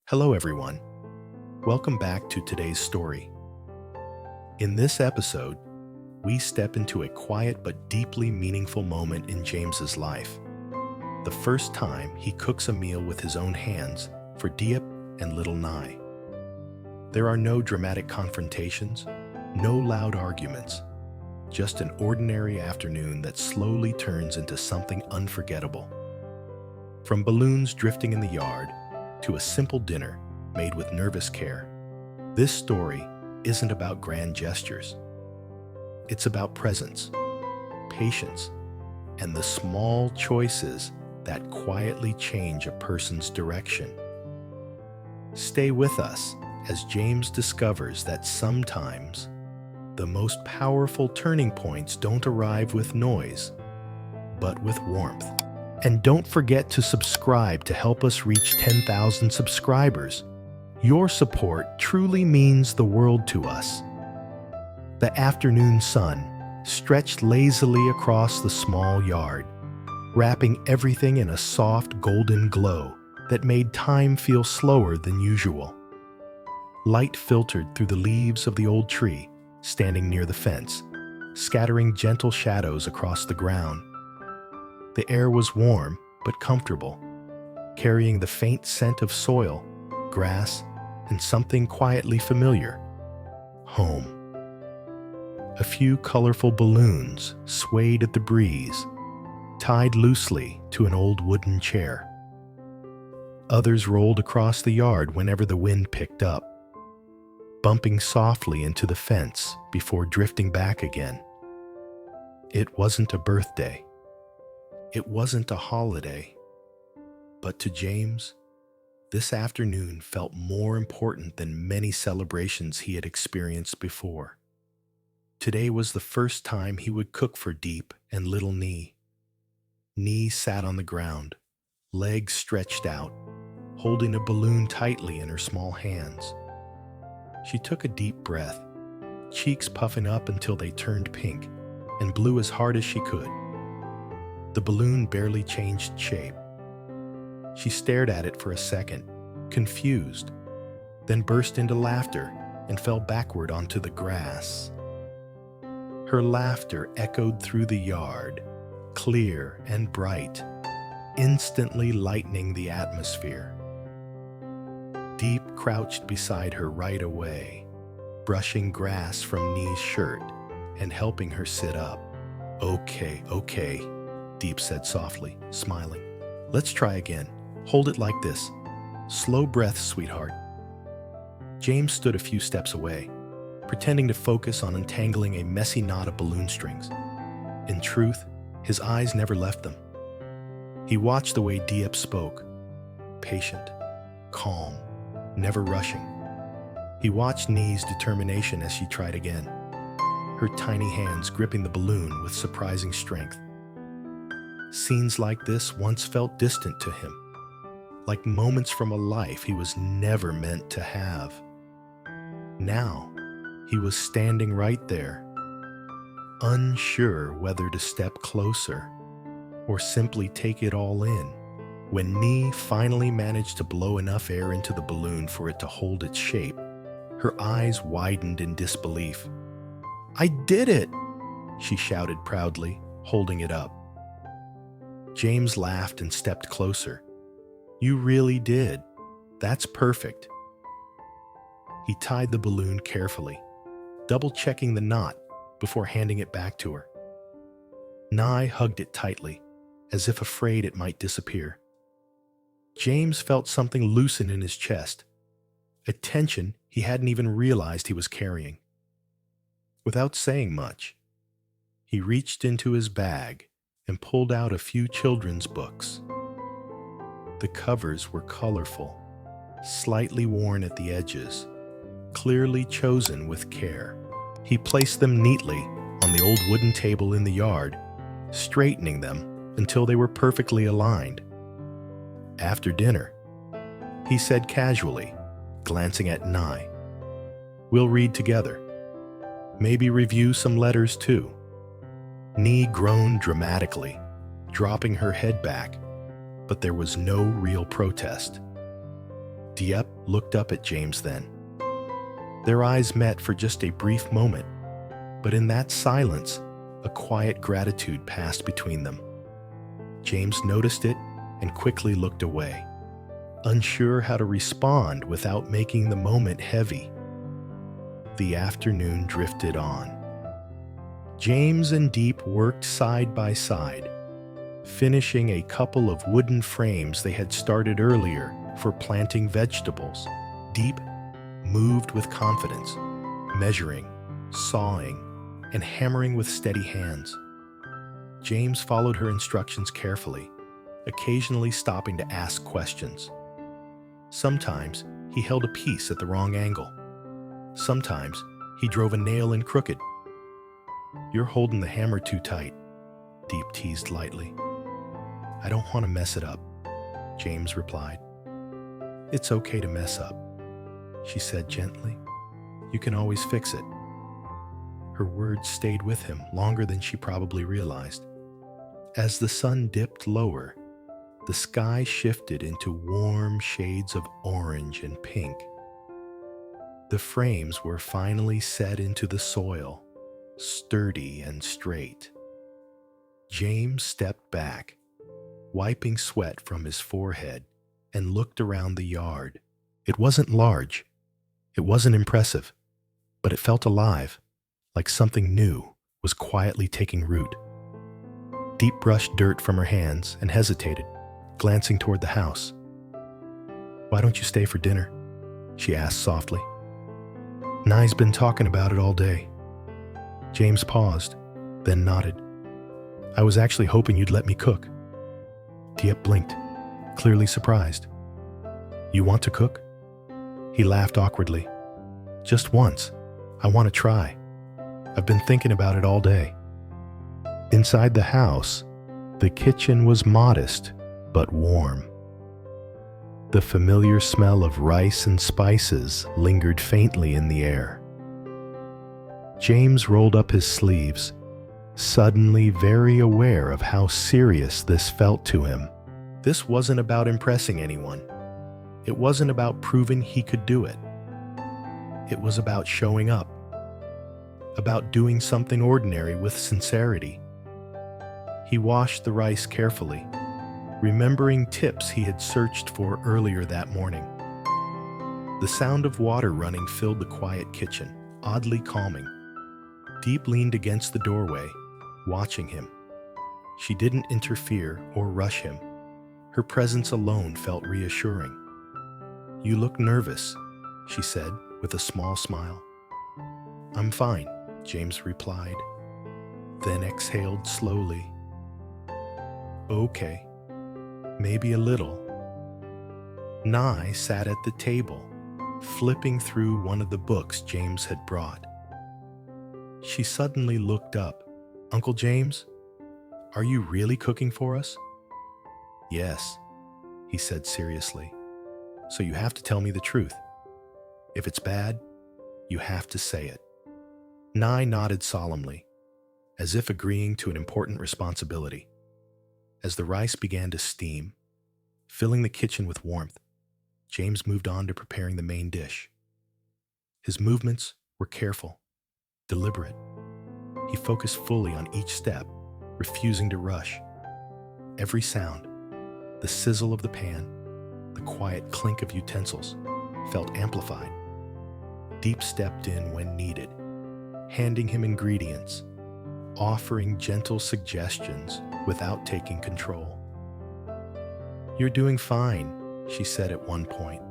Hello, everyone. Welcome back to today's story. In this episode, we step into a quiet but deeply meaningful moment in James's life. The first time he cooks a meal with his own hands for Diep and little Nye. There are no dramatic confrontations, no loud arguments, just an ordinary afternoon that slowly turns into something unforgettable. From balloons drifting in the yard to a simple dinner made with nervous care, this story isn't about grand gestures. It's about presence, patience, and the small choices that quietly change a person's direction. Stay with us as James discovers that sometimes the most powerful turning points don't arrive with noise, but with warmth. And don't forget to subscribe to help us reach 10,000 subscribers. Your support truly means the world to us. The afternoon sun stretched lazily across the small yard, wrapping everything in a soft golden glow that made time feel slower than usual. Light filtered through the leaves of the old tree standing near the fence, scattering gentle shadows across the ground. The air was warm but comfortable, carrying the faint scent of soil, grass, and something quietly familiar: home. A few colorful balloons swayed at the breeze, tied loosely to an old wooden chair. Others rolled across the yard whenever the wind picked up, bumping softly into the fence before drifting back again. It wasn't a birthday. It wasn't a holiday. But to James, this afternoon felt more important than many celebrations he had experienced before. Today was the first time he would cook for Diep and little Nye. Nye sat on the ground, legs stretched out, holding a balloon tightly in her small hands. She took a deep breath, cheeks puffing up until they turned pink, and blew as hard as she could. The balloon barely changed shape. She stared at it for a second, confused, then burst into laughter and fell backward onto the grass. Her laughter echoed through the yard, clear and bright, instantly lightening the atmosphere. Diep crouched beside her right away, brushing grass from Nye's shirt and helping her sit up. Okay, Diep said softly, smiling. Let's try again. Hold it like this. Slow breaths, sweetheart. James stood a few steps away, pretending to focus on untangling a messy knot of balloon strings. In truth, his eyes never left them. He watched the way Diep spoke, patient, calm, never rushing. He watched Nye's determination as she tried again, her tiny hands gripping the balloon with surprising strength. Scenes like this once felt distant to him, like moments from a life he was never meant to have. Now, he was standing right there, unsure whether to step closer or simply take it all in. When Nye finally managed to blow enough air into the balloon for it to hold its shape, her eyes widened in disbelief. "I did it!" she shouted proudly, holding it up. James laughed and stepped closer. "You really did. That's perfect." He tied the balloon carefully, double-checking the knot before handing it back to her. Nye hugged it tightly, as if afraid it might disappear. James felt something loosen in his chest, a tension he hadn't even realized he was carrying. Without saying much, he reached into his bag and pulled out a few children's books. The covers were colorful, slightly worn at the edges, clearly chosen with care. He placed them neatly on the old wooden table in the yard, straightening them until they were perfectly aligned. After dinner, he said casually, glancing at Nye, "We'll read together. Maybe review some letters too." Nye groaned dramatically, dropping her head back, but there was no real protest. Diep looked up at James then. Their eyes met for just a brief moment, but in that silence, a quiet gratitude passed between them. James noticed it and quickly looked away, unsure how to respond without making the moment heavy. The afternoon drifted on. James and Diep worked side by side, finishing a couple of wooden frames they had started earlier for planting vegetables. Diep moved with confidence, measuring, sawing, and hammering with steady hands. James followed her instructions carefully, occasionally stopping to ask questions. Sometimes he held a piece at the wrong angle. Sometimes he drove a nail in crooked. "You're holding the hammer too tight," Diep teased lightly. "I don't want to mess it up," James replied. "It's okay to mess up," she said gently. "You can always fix it." Her words stayed with him longer than she probably realized. As the sun dipped lower, the sky shifted into warm shades of orange and pink. The frames were finally set into the soil, sturdy and straight. James stepped back, wiping sweat from his forehead, and looked around the yard. It wasn't large. It wasn't impressive, but it felt alive, like something new was quietly taking root. Diep brushed dirt from her hands and hesitated, glancing toward the house. "Why don't you stay for dinner?" she asked softly. "Nye's been talking about it all day." James paused, then nodded. "I was actually hoping you'd let me cook." Diep blinked, clearly surprised. "You want to cook?" He laughed awkwardly. "Just once. I want to try. I've been thinking about it all day." Inside the house, the kitchen was modest but warm. The familiar smell of rice and spices lingered faintly in the air. James rolled up his sleeves, suddenly very aware of how serious this felt to him. This wasn't about impressing anyone. It wasn't about proving he could do it. It was about showing up, about doing something ordinary with sincerity. He washed the rice carefully, remembering tips he had searched for earlier that morning. The sound of water running filled the quiet kitchen, oddly calming. Diep leaned against the doorway, watching him. She didn't interfere or rush him. Her presence alone felt reassuring. "You look nervous," she said with a small smile. "I'm fine," James replied, then exhaled slowly. "Okay, maybe a little." Nye sat at the table, flipping through one of the books James had brought. She suddenly looked up. "Uncle James, are you really cooking for us?" "Yes," he said seriously. "So you have to tell me the truth. If it's bad, you have to say it." Nye nodded solemnly, as if agreeing to an important responsibility. As the rice began to steam, filling the kitchen with warmth, James moved on to preparing the main dish. His movements were careful, deliberate. He focused fully on each step, refusing to rush. Every sound, the sizzle of the pan, the quiet clink of utensils, felt amplified. Diep stepped in when needed, handing him ingredients, offering gentle suggestions without taking control. "You're doing fine," she said at one point.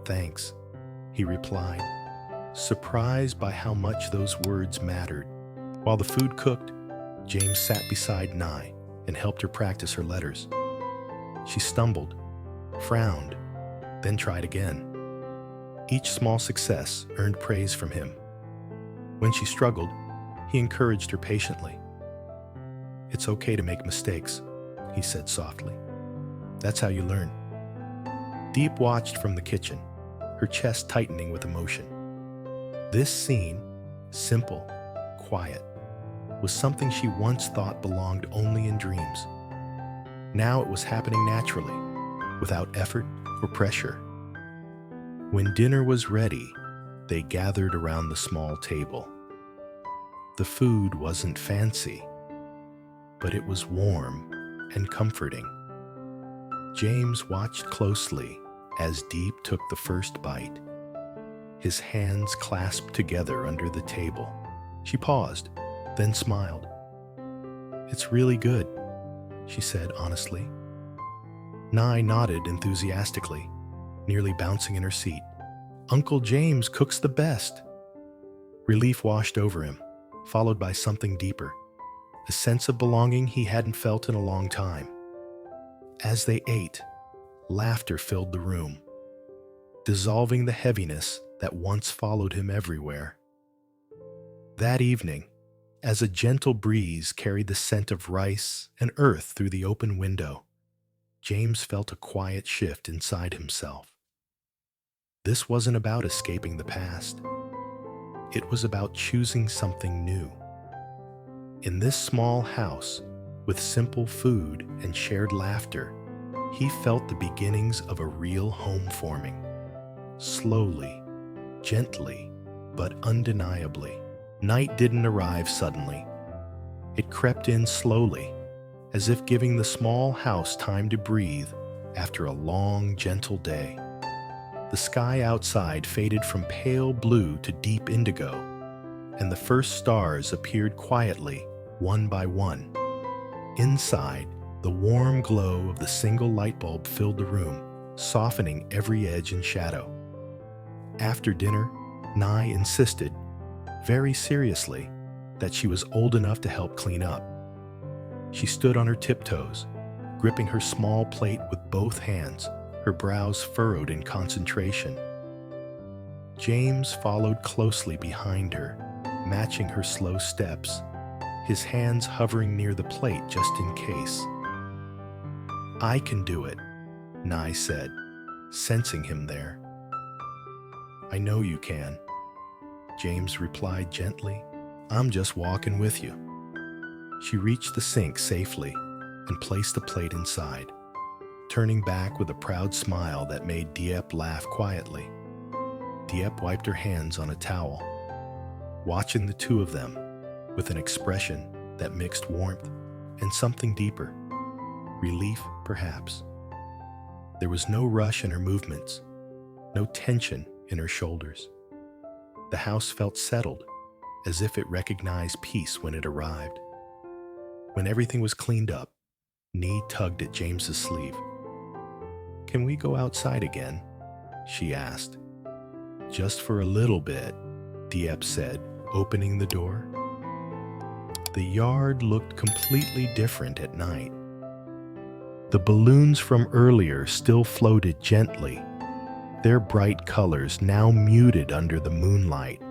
"Thanks," he replied, surprised by how much those words mattered. While the food cooked, James sat beside Nye and helped her practice her letters. She stumbled, frowned, then tried again. Each small success earned praise from him. When she struggled, he encouraged her patiently. "It's okay to make mistakes," he said softly. "That's how you learn." Diep watched from the kitchen, her chest tightening with emotion. This scene, simple, quiet, was something she once thought belonged only in dreams. Now it was happening naturally, without effort or pressure. When dinner was ready, they gathered around the small table. The food wasn't fancy, but it was warm and comforting. James watched closely as Diep took the first bite. His hands clasped together under the table. She paused, then smiled. "It's really good," she said honestly. Nye nodded enthusiastically, nearly bouncing in her seat. "Uncle James cooks the best." Relief washed over him, followed by something deeper, a sense of belonging he hadn't felt in a long time. As they ate, laughter filled the room, dissolving the heaviness that once followed him everywhere. That evening, as a gentle breeze carried the scent of rice and earth through the open window, James felt a quiet shift inside himself. This wasn't about escaping the past. It was about choosing something new. In this small house, with simple food and shared laughter, he felt the beginnings of a real home forming. Slowly, gently, but undeniably. Night didn't arrive suddenly. It crept in slowly, as if giving the small house time to breathe after a long, gentle day. The sky outside faded from pale blue to deep indigo, and the first stars appeared quietly, one by one. Inside, the warm glow of the single light bulb filled the room, softening every edge and shadow. After dinner, Nye insisted, very seriously, that she was old enough to help clean up. She stood on her tiptoes, gripping her small plate with both hands, her brows furrowed in concentration. James followed closely behind her, matching her slow steps, his hands hovering near the plate just in case. "I can do it," Nye said, sensing him there. "I know you can," James replied gently. "I'm just walking with you." She reached the sink safely and placed the plate inside, turning back with a proud smile that made Diep laugh quietly. Diep wiped her hands on a towel, watching the two of them with an expression that mixed warmth and something deeper, relief perhaps. There was no rush in her movements, no tension in her shoulders. The house felt settled, as if it recognized peace when it arrived. When everything was cleaned up, Nee tugged at James's sleeve. "Can we go outside again?" she asked. "Just for a little bit," Diep said, opening the door. The yard looked completely different at night. The balloons from earlier still floated gently, their bright colors now muted under the moonlight.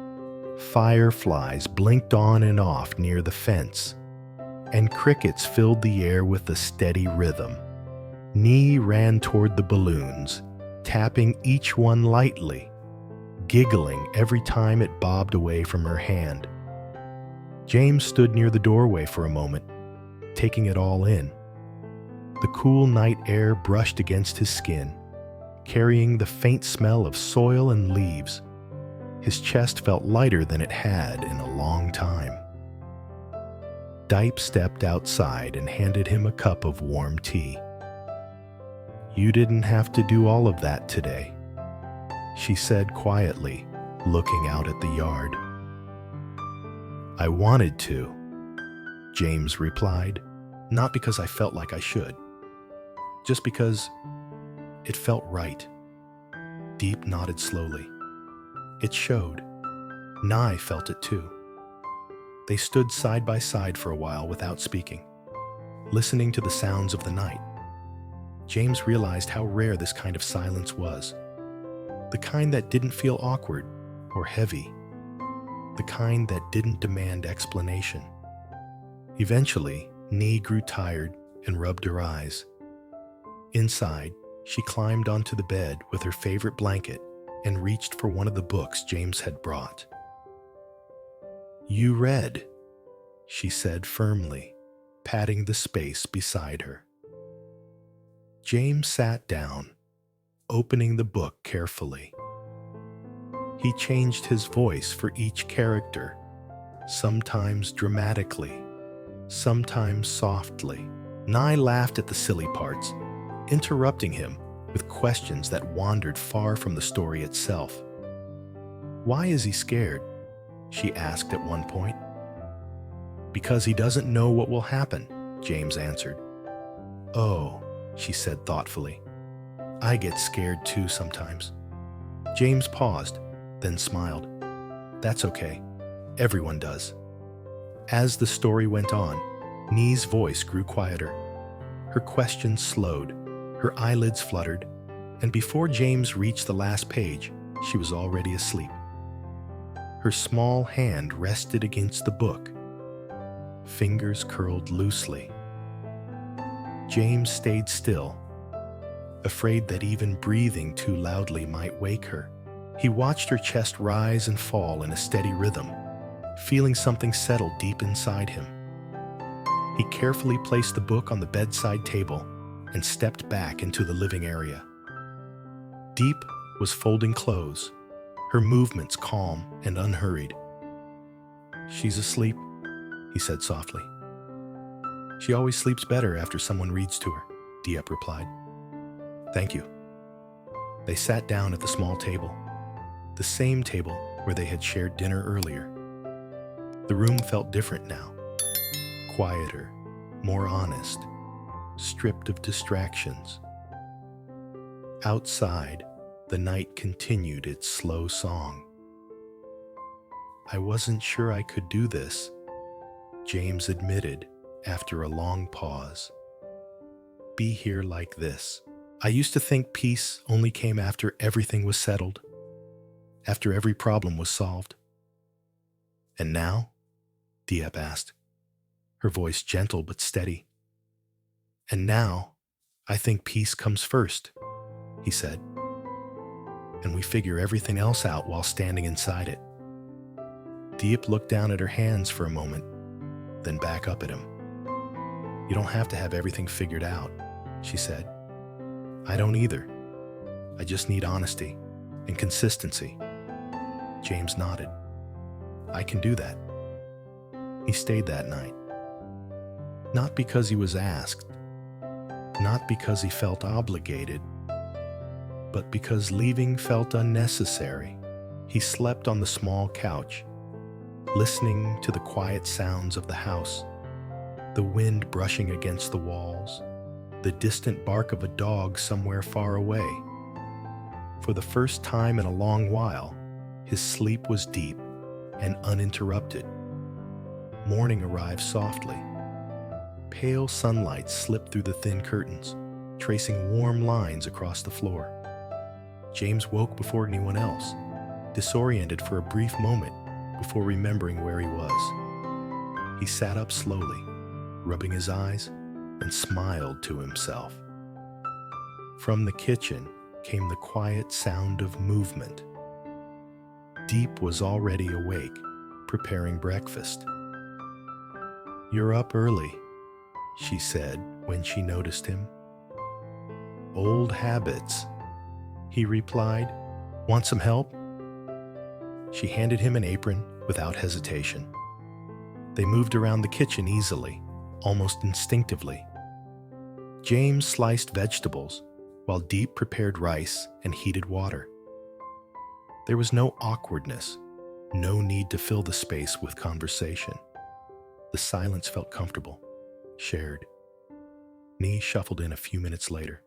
Fireflies blinked on and off near the fence, and crickets filled the air with a steady rhythm. Nee ran toward the balloons, tapping each one lightly, giggling every time it bobbed away from her hand. James stood near the doorway for a moment, taking it all in. The cool night air brushed against his skin, carrying the faint smell of soil and leaves. His chest felt lighter than it had in a long time. Diep stepped outside and handed him a cup of warm tea. "You didn't have to do all of that today," she said quietly, looking out at the yard. "I wanted to," James replied, "not because I felt like I should, just because it felt right." Diep nodded slowly. It showed. Nye felt it too. They stood side by side for a while without speaking, listening to the sounds of the night. James realized how rare this kind of silence was, the kind that didn't feel awkward or heavy, the kind that didn't demand explanation. Eventually, Nee grew tired and rubbed her eyes. Inside, she climbed onto the bed with her favorite blanket and reached for one of the books James had brought. "You read," she said firmly, patting the space beside her. James sat down, opening the book carefully. He changed his voice for each character, sometimes dramatically, sometimes softly. Nye laughed at the silly parts, interrupting him with questions that wandered far from the story itself. "Why is he scared?" she asked at one point. "Because he doesn't know what will happen," James answered. "Oh," she said thoughtfully. "I get scared too sometimes." James paused, then smiled. "That's okay. Everyone does." As the story went on, Nee's voice grew quieter. Her questions slowed, her eyelids fluttered, and before James reached the last page, she was already asleep. Her small hand rested against the book, fingers curled loosely. James stayed still, afraid that even breathing too loudly might wake her. He watched her chest rise and fall in a steady rhythm, feeling something settle deep inside him. He carefully placed the book on the bedside table and stepped back into the living area. Diep was folding clothes, her movements calm and unhurried. "She's asleep," he said softly. "She always sleeps better after someone reads to her," Diep replied. "Thank you." They sat down at the small table, the same table where they had shared dinner earlier. The room felt different now, quieter, more honest, stripped of distractions. Outside, the night continued its slow song. "I wasn't sure I could do this," James admitted after a long pause. "Be here like this. I used to think peace only came after everything was settled, after every problem was solved." "And now?" Diep asked, her voice gentle but steady. "And now, I think peace comes first," he said. "And we figure everything else out while standing inside it." Diep looked down at her hands for a moment, then back up at him. "You don't have to have everything figured out," she said. "I don't either. I just need honesty and consistency." James nodded. "I can do that." He stayed that night. Not because he was asked, not because he felt obligated, but because leaving felt unnecessary. He slept on the small couch, listening to the quiet sounds of the house, the wind brushing against the walls, the distant bark of a dog somewhere far away. For the first time in a long while, his sleep was deep and uninterrupted. Morning arrived softly. Pale sunlight slipped through the thin curtains, tracing warm lines across the floor. James woke before anyone else, disoriented for a brief moment before remembering where he was. He sat up slowly, rubbing his eyes, and smiled to himself. From the kitchen came the quiet sound of movement. Diep was already awake, preparing breakfast. "You're up early," she said when she noticed him. "Old habits," he replied. "Want some help?" She handed him an apron without hesitation. They moved around the kitchen easily, almost instinctively. James sliced vegetables, while Diep prepared rice and heated water. There was no awkwardness, no need to fill the space with conversation. The silence felt comfortable, shared. Nee shuffled in a few minutes later,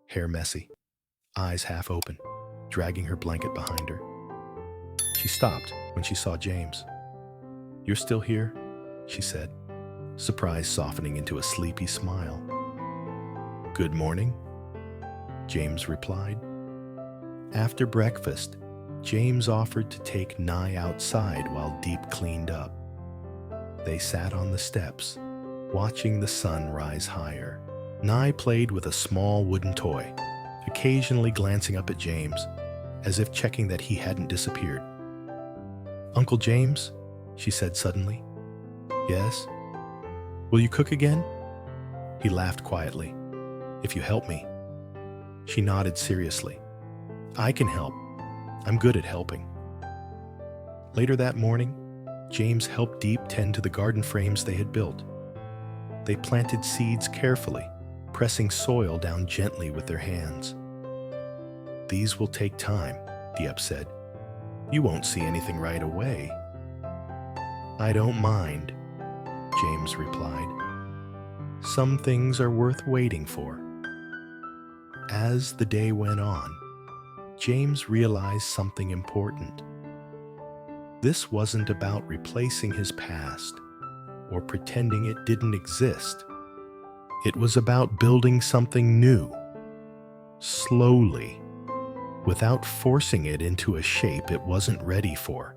hair messy, eyes half open, dragging her blanket behind her. She stopped when she saw James. "You're still here?" she said, surprise softening into a sleepy smile. "Good morning," James replied. After breakfast, James offered to take Nye outside while Diep cleaned up. They sat on the steps, watching the sun rise higher. Nye played with a small wooden toy, occasionally glancing up at James, as if checking that he hadn't disappeared. "Uncle James?" she said suddenly. "Yes?" "Will you cook again?" He laughed quietly. "If you help me." She nodded seriously, I can help. I'm good at helping. Later that morning, James helped Diep tend to the garden frames they had built. They planted seeds carefully, pressing soil down gently with their hands. "These will take time," Diep said. "You won't see anything right away." "I don't mind," James replied. "Some things are worth waiting for." As the day went on, James realized something important. This wasn't about replacing his past or pretending it didn't exist. It was about building something new, slowly, without forcing it into a shape it wasn't ready for.